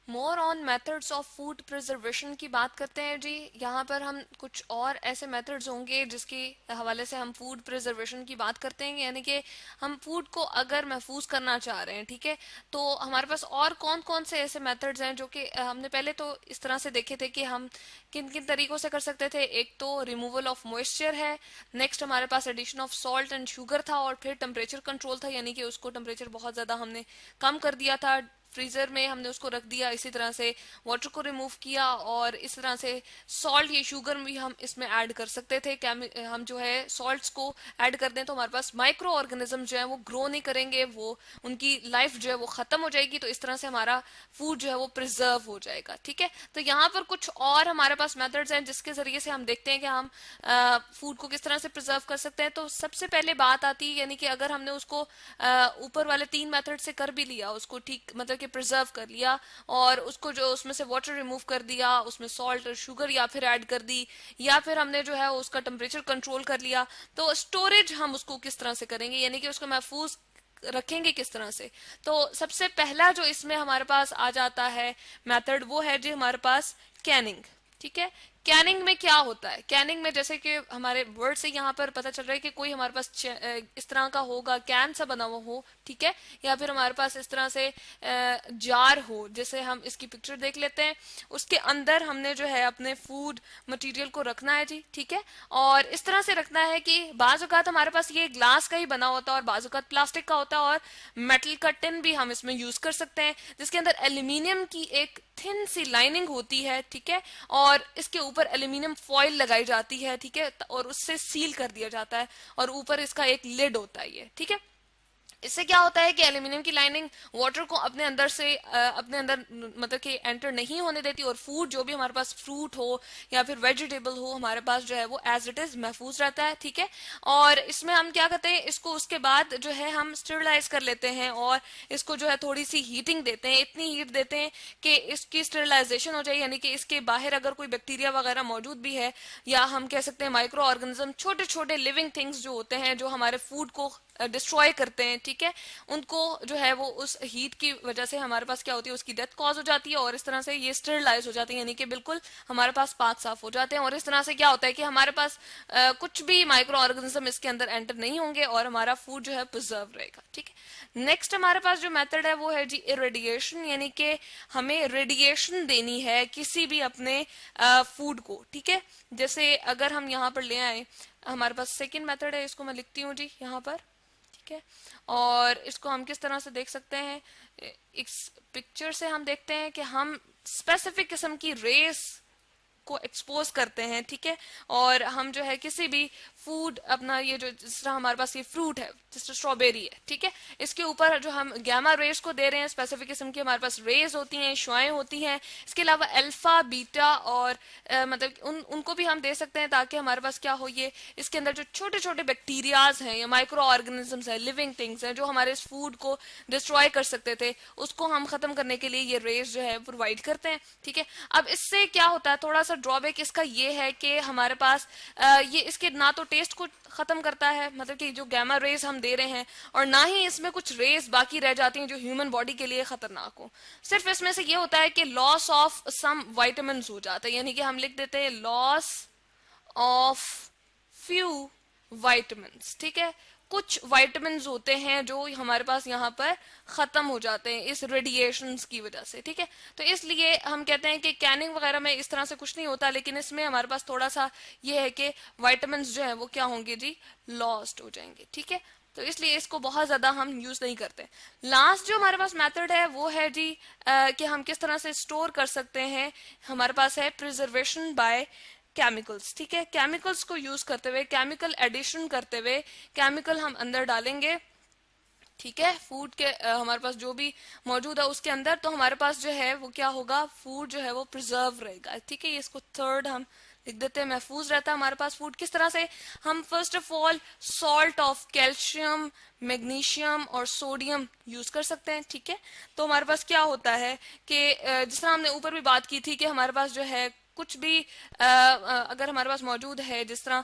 More on methods of food preservation की बात करते हैं जी। यहाँ पर हम कुछ और ऐसे मेथड्स होंगे जिसके हवाले से हम फूड प्रिजर्वेशन की बात करते हैं, यानी कि हम फूड को अगर महफूज करना चाह रहे हैं, ठीक है, तो हमारे पास और कौन कौन से ऐसे मेथड्स हैं जो कि हमने पहले तो इस तरह से देखे थे कि हम किन किन तरीकों से कर सकते थे। एक तो रिमूवल ऑफ मॉइस्चर है, नेक्स्ट हमारे पास addition of salt and sugar था, और फिर टेम्परेचर कंट्रोल था, यानी कि उसको टेम्परेचर बहुत ज़्यादा हमने कम कर दिया था, फ्रीजर में हमने उसको रख दिया, इसी तरह से वाटर को रिमूव किया, और इस तरह से सॉल्ट या शुगर भी हम इसमें ऐड कर सकते थे। हम जो है सॉल्ट्स को ऐड कर दें तो हमारे पास माइक्रो ऑर्गेनिज्म जो है वो ग्रो नहीं करेंगे, वो उनकी लाइफ जो है वो खत्म हो जाएगी, तो इस तरह से हमारा फूड जो है वो प्रिजर्व हो जाएगा। ठीक है, तो यहाँ पर कुछ और हमारे पास मेथड्स हैं जिसके जरिए से हम देखते हैं कि हम फूड को किस तरह से प्रिजर्व कर सकते हैं। तो सबसे पहले बात आती है, यानी कि अगर हमने उसको ऊपर वाले 3 मेथड से कर भी लिया, उसको ठीक मतलब कि प्रिजर्व कर लिया, और उसको जो उसमें से वाटर रिमूव कर दिया, उसमें सॉल्ट और शुगर या फिर ऐड कर दी, या फिर हमने जो है उसका टेम्परेचर कंट्रोल कर लिया, तो स्टोरेज हम उसको किस तरह से करेंगे, यानी कि उसको महफूज रखेंगे किस तरह से। तो सबसे पहला जो इसमें हमारे पास आ जाता है मेथड, वो है जी हमारे पास कैनिंग। ठीक है, कैनिंग में क्या होता है? कैनिंग में जैसे कि हमारे वर्ड से यहाँ पर पता चल रहा है कि कोई हमारे पास इस तरह का होगा, कैन सा बना हुआ हो, ठीक है, या फिर हमारे पास इस तरह से जार हो, जैसे हम इसकी पिक्चर देख लेते हैं, उसके अंदर हमने जो है अपने फूड मटेरियल को रखना है जी। ठीक है, और इस तरह से रखना है कि बाज औकात हमारे पास ये ग्लास का ही बना होता है और बाज औकात प्लास्टिक का होता है, और मेटल का टिन भी हम इसमें यूज कर सकते हैं, जिसके अंदर एल्यूमिनियम की एक थिन सी लाइनिंग होती है। ठीक है, और इसके ऊपर एल्यूमिनियम फॉइल लगाई जाती है, ठीक है, और उससे सील कर दिया जाता है, और ऊपर इसका एक लिड होता है ये। ठीक है, इससे क्या होता है कि एल्यूमिनियम की लाइनिंग वाटर को अपने अंदर से अपने अंदर मतलब कि एंटर नहीं होने देती, और फूड जो भी हमारे पास फ्रूट हो या फिर वेजिटेबल हो हमारे पास जो है वो एज इट इज महफूज रहता है। ठीक है, और इसमें हम क्या करते हैं, इसको उसके बाद जो है हम स्टेरिलाइज कर लेते हैं, और इसको जो है थोड़ी सी हीटिंग देते हैं, इतनी हीट देते हैं कि इसकी स्टेरिलाइजेशन हो जाए, यानी कि इसके बाहर अगर कोई बैक्टीरिया वगैरह मौजूद भी है, या हम कह सकते हैं माइक्रो ऑर्गेनिज्म, छोटे छोटे लिविंग थिंग्स जो होते हैं जो हमारे फूड को डिस्ट्रॉय करते हैं, ठीक है, उनको जो है वो उस हीट की वजह से हमारे पास क्या होती है, उसकी डेथ कॉज हो जाती है, और इस तरह से ये स्टेरिलाइज हो जाती है, यानी कि बिल्कुल हमारे पास पाक साफ हो जाते हैं, और इस तरह से क्या होता है कि हमारे पास कुछ भी माइक्रो ऑर्गेनिज्म इसके अंदर एंटर नहीं होंगे, और हमारा फूड जो है प्रिजर्व रहेगा। ठीक है, नेक्स्ट हमारे पास जो मेथड है वो है जी इरेडिएशन, यानी कि हमें रेडिएशन देनी है किसी भी अपने फूड को। ठीक है, जैसे अगर हम यहाँ पर ले आए, हमारे पास सेकेंड मेथड है, इसको मैं लिखती हूँ जी यहाँ पर। ठीक है, और इसको हम किस तरह से देख सकते हैं, इस पिक्चर से हम देखते हैं कि हम स्पेसिफिक किस्म की रेस को एक्सपोज करते हैं। ठीक है, और हम जो है किसी भी फूड अपना ये जो जिस तरह हमारे पास ये फ्रूट है, जिस तरह स्ट्रॉबेरी है, ठीक है, इसके ऊपर जो हम गैमा रेस को दे रहे हैं, स्पेसिफिक किस्म की हमारे पास रेस होती हैं, शुआएं होती हैं, इसके अलावा अल्फा बीटा और मतलब उनको भी हम दे सकते हैं, ताकि हमारे पास क्या हो, ये इसके अंदर जो छोटे छोटे बैक्टीरियाज हैं या माइक्रो ऑर्गेनिजम्स हैं, लिविंग थिंग्स हैं, जो हमारे इस फूड को डिस्ट्रॉय कर सकते थे, उसको हम खत्म करने के लिए ये रेस जो है प्रोवाइड करते हैं। ठीक है, अब इससे क्या होता है, थोड़ा सा ड्रॉबैक इसका ये है कि हमारे पास ये इसके ना तो टेस्ट को खत्म करता है, मतलब कि जो गैमा रेज हम दे रहे हैं, और ना ही इसमें कुछ रेज बाकी रह जाती हैं जो ह्यूमन बॉडी के लिए खतरनाक हो। सिर्फ इसमें से ये होता है कि लॉस ऑफ सम वाइटामिन हो जाता है, यानी कि हम लिख देते हैं लॉस ऑफ फ्यू वाइटामिन। ठीक है, कुछ वाइटामिन होते हैं जो हमारे पास यहाँ पर खत्म हो जाते हैं इस रेडिएशन की वजह से। ठीक है, तो इसलिए हम कहते हैं कि कैनिंग वगैरह में इस तरह से कुछ नहीं होता, लेकिन इसमें हमारे पास थोड़ा सा ये है कि वाइटामिन जो है वो क्या होंगे जी, लॉस्ट हो जाएंगे। ठीक है, तो इसलिए इसको बहुत ज्यादा हम यूज नहीं करते। लास्ट जो हमारे पास मेथड है वो है जी कि हम किस तरह से स्टोर कर सकते हैं। हमारे पास है प्रिजर्वेशन बाय केमिकल्स। ठीक है, केमिकल्स को यूज करते हुए, केमिकल एडिशन करते हुए, केमिकल हम अंदर डालेंगे, ठीक है, फूड के हमारे पास जो भी मौजूद है उसके अंदर, तो हमारे पास जो है वो क्या होगा, फूड जो है वो प्रिजर्व रहेगा। ठीक है, इसको थर्ड हम लिख देते हैं, महफूज रहता है हमारे पास फूड। किस तरह से, हम first of all salt of calcium, magnesium और सोडियम यूज कर सकते हैं। ठीक है, तो हमारे पास क्या होता है कि जिस तरह हमने ऊपर भी बात की थी कि हमारे पास जो है कुछ भी अगर हमारे पास मौजूद है, जिस तरह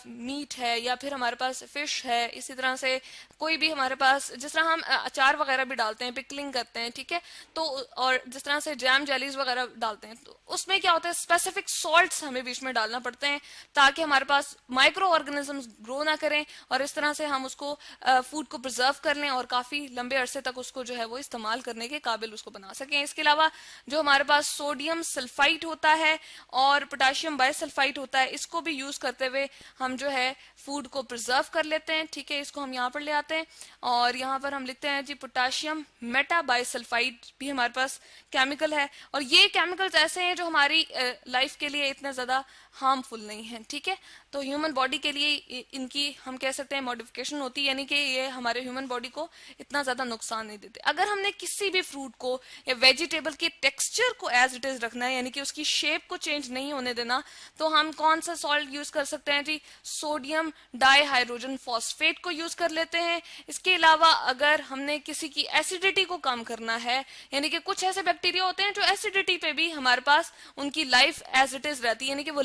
मीट है या फिर हमारे पास फिश है, इसी तरह से कोई भी हमारे पास, जिस तरह हम अचार वगैरह भी डालते हैं, पिकलिंग करते हैं, ठीक है, तो और जिस तरह से जैम जेलीज वगैरह डालते हैं, तो उसमें क्या होता है, स्पेसिफिक सॉल्ट्स हमें बीच में डालना पड़ते हैं ताकि हमारे पास माइक्रो ऑर्गेनिजम्स ग्रो ना करें, और इस तरह से हम उसको फूड को प्रिजर्व कर लें और काफी लंबे अरसे तक उसको जो है वो इस्तेमाल करने के काबिल उसको बना सकें। इसके अलावा जो हमारे पास सोडियम सल्फाइड होता है और पोटेशियम बाइसल्फाइड होता है, इसको भी यूज करते हुए हम जो है फूड को प्रिजर्व कर लेते हैं, ठीक है। इसको हम यहाँ पर ले आते हैं और यहाँ पर हम लिखते हैं जी पोटेशियम मेटा बाइसल्फाइड भी हमारे पास केमिकल है, और ये केमिकल्स ऐसे हैं जो हमारी लाइफ के लिए इतने ज्यादा हार्मफुल नहीं है, ठीक है। तो ह्यूमन बॉडी के लिए इनकी हम कह सकते हैं मॉडिफिकेशन होती है, यानी कि ये हमारे ह्यूमन बॉडी को इतना ज्यादा नुकसान नहीं देते। अगर हमने किसी भी फ्रूट को या वेजिटेबल के टेक्सचर को एज इट इज रखना है, यानी कि उसकी शेप को चेंज नहीं होने देना, तो हम कौन सा सॉल्ट यूज कर सकते हैं जी, सोडियम डाइहाइड्रोजन फॉस्फेट को यूज कर लेते हैं। इसके अलावा अगर हमने किसी की एसिडिटी को कम करना है, यानी कि कुछ ऐसे बैक्टीरिया होते हैं जो एसिडिटी पे भी हमारे पास उनकी लाइफ एज इट इज रहती है, यानी कि वो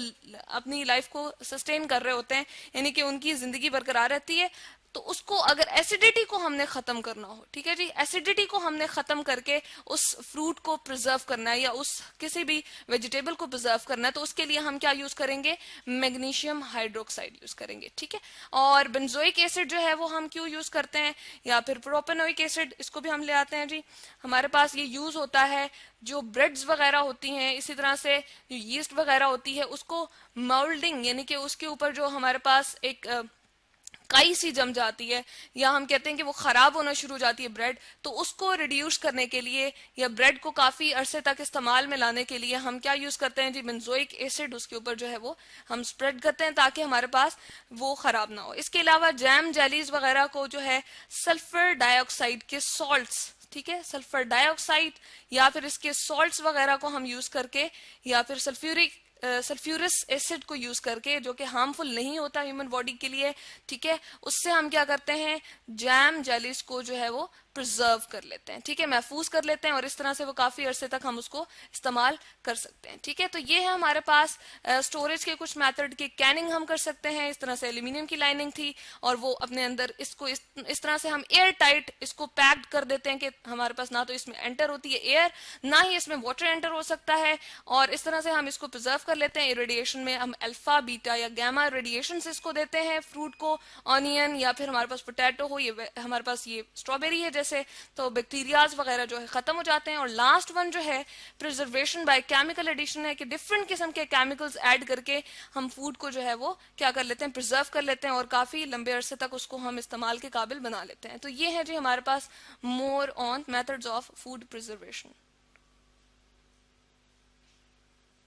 अपनी लाइफ को सस्टेन कर रहे होते हैं, यानी कि उनकी जिंदगी बरकरार रहती है। तो उसको अगर एसिडिटी को हमने खत्म करना हो, ठीक है जी, एसिडिटी को हमने खत्म करके उस फ्रूट को प्रिजर्व करना है या उस किसी भी वेजिटेबल को प्रिजर्व करना है, तो उसके लिए हम क्या यूज करेंगे, मैग्नीशियम हाइड्रोक्साइड यूज करेंगे, ठीक है। और बेंजोइक एसिड जो है वो हम क्यों यूज करते हैं, या फिर प्रोपेनोइक एसिड, इसको भी हम ले आते हैं जी। हमारे पास ये यूज होता है जो ब्रेड्स वगैरह होती हैं, इसी तरह से जो यीस्ट वगैरह होती है, उसको मोल्डिंग, यानी कि उसके ऊपर जो हमारे पास एक काई सी जम जाती है, या हम कहते हैं कि वो खराब होना शुरू हो जाती है ब्रेड, तो उसको रिड्यूस करने के लिए या ब्रेड को काफी अरसे तक इस्तेमाल में लाने के लिए हम क्या यूज करते हैं जी, बेंजोइक एसिड उसके ऊपर जो है वो हम स्प्रेड करते हैं ताकि हमारे पास वो खराब ना हो। इसके अलावा जैम जेलीज वगैरह को जो है सल्फर डाइऑक्साइड के सॉल्ट्स, ठीक है, सल्फर डाइऑक्साइड या फिर इसके सॉल्ट्स वगैरह को हम यूज करके, या फिर सल्फ्यूरस एसिड को यूज करके, जो कि हार्मफुल नहीं होता ह्यूमन बॉडी के लिए, ठीक है, उससे हम क्या करते हैं, जैम जेलीज को जो है वो प्रिजर्व कर लेते हैं, ठीक है, महफूज कर लेते हैं, और इस तरह से वो काफी अरसे तक हम उसको इस्तेमाल कर सकते हैं, ठीक है। तो ये है हमारे पास स्टोरेज के कुछ मेथड की। कैनिंग हम कर सकते हैं, इस तरह से एल्यूमिनियम की लाइनिंग थी और वो अपने अंदर इसको इस तरह से हम एयर टाइट इसको पैक्ड कर देते हैं कि हमारे पास ना तो इसमें एंटर होती है एयर, ना ही इसमें वाटर एंटर हो सकता है, और इस तरह से हम इसको प्रिजर्व कर लेते हैं। रेडिएशन में हम अल्फा बीटा या गामा रेडिएशन से इसको देते हैं फ्रूट को, ऑनियन या फिर हमारे पास पोटैटो हो, ये हमारे पास ये स्ट्रॉबेरी है जैसे, तो बैक्टीरियाज वगैरह जो है खत्म हो जाते हैं। और लास्ट वन जो है प्रिजर्वेशन बाय केमिकल एडिशन है, कि डिफरेंट किस्म के केमिकल्स ऐड करके हम फूड को जो है वो क्या कर लेते हैं, प्रिजर्व कर लेते हैं और काफी लंबे अरसे तक उसको हम इस्तेमाल के काबिल बना लेते हैं। तो ये है जी हमारे पास more on methods of food preservation.